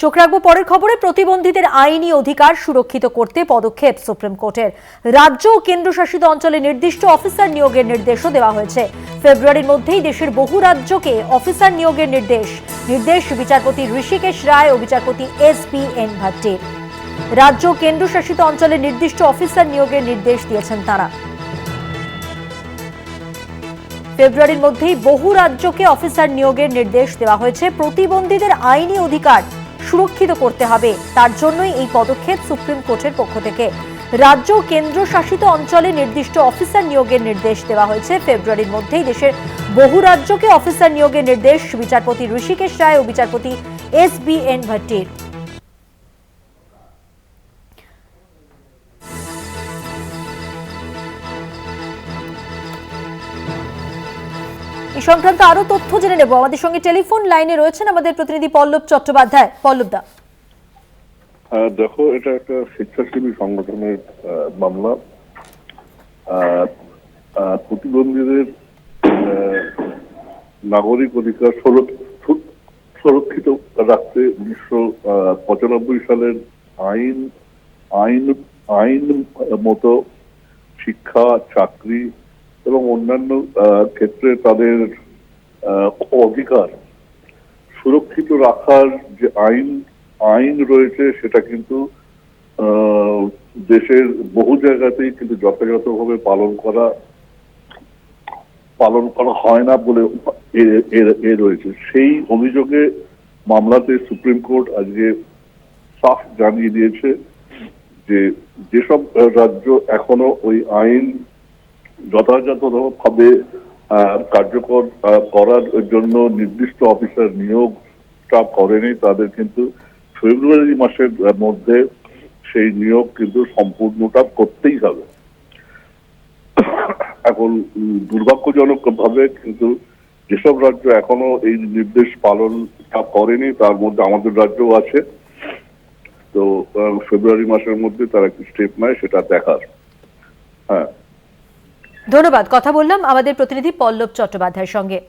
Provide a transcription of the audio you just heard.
চোখ রাখবো পরের খবরে। প্রতিবন্ধীদের আইনি অধিকার সুরক্ষিত করতে পদক্ষেপ সুপ্রিম কোর্টের। রাজ্য ও কেন্দ্রশাসিত অঞ্চলে নির্দিষ্ট অফিসার নিয়োগের নির্দেশও দেওয়া হয়েছে। ফেব্রুয়ারির মধ্যেই দেশের বহু রাজ্যকে অফিসার নিয়োগের নির্দেশ বিচারপতি ঋষিকেশ রায় ও বিচারপতি SBN ভাট্টির। রাজ্য ও কেন্দ্রশাসিত অঞ্চলে নির্দিষ্ট অফিসার নিয়োগের নির্দেশ দিয়েছেন তারা। ফেব্রুয়ারির মধ্যেই বহু রাজ্যকে অফিসার নিয়োগের নির্দেশ দেওয়া হয়েছে। প্রতিবন্ধীদের আইনি অধিকার সুরক্ষিত করতে হবে, তার জন্যই এই পদক্ষেপ সুপ্রিম কোর্টের পক্ষ থেকে। রাজ্য ও কেন্দ্রশাসিত অঞ্চলে নির্দিষ্ট অফিসার নিয়োগের নির্দেশ দেওয়া হয়েছে। ফেব্রুয়ারির মধ্যেই দেশের বহু রাজ্যকে অফিসার নিয়োগের নির্দেশ বিচারপতি ঋষিকেশ রায় ও বিচারপতি SBN ভাট্টির। এই সংক্রান্ত আরো তথ্য জেনে নেব। আমাদের সঙ্গে টেলিফোন লাইনে রয়েছেন আমাদের প্রতিনিধি পল্লব চট্টোপাধ্যায়। পল্লব দা, দেখো, এটা একটা স্বেচ্ছাসেবী সংগঠনের মামলা। প্রতিবন্ধীদের নাগরিক অধিকার সুরক্ষিত রাখতে 1995 সালের আইন মতো শিক্ষা, চাকরি এবং অন্যান্য ক্ষেত্রে তাদের অধিকার সুরক্ষিত রাখার যে আইন রয়েছে, সেটা কিন্তু দেশের বহু জায়গাতেই কিন্তু যথাযথভাবে পালন করা হয় না বলে রয়েছে। সেই অভিযোগে মামলাতে সুপ্রিম কোর্ট আজকে সাফ জানিয়ে দিয়েছে যে যেসব রাজ্য এখনো ওই আইন যথাযথভাবে কার্যকর করার জন্য নির্দিষ্ট অফিসার নিয়োগটা করেনি, তাদের কিন্তু ফেব্রুয়ারি মাসের মধ্যে সেই নিয়োগ কিন্তু সম্পূর্ণটা করতেই হবে। এখন দুর্ভাগ্যজনক ভাবে কিন্তু যেসব রাজ্য এখনো এই নির্দেশ পালনটা করেনি, তার মধ্যে আমাদের রাজ্যও আছে। তো ফেব্রুয়ারি মাসের মধ্যে তারা কি স্টেপ নেয় সেটা দেখার। হ্যাঁ, ধন্যবাদ। কথা বললাম আমাদের প্রতিনিধি পল্লব চট্টোপাধ্যায়ের সঙ্গে।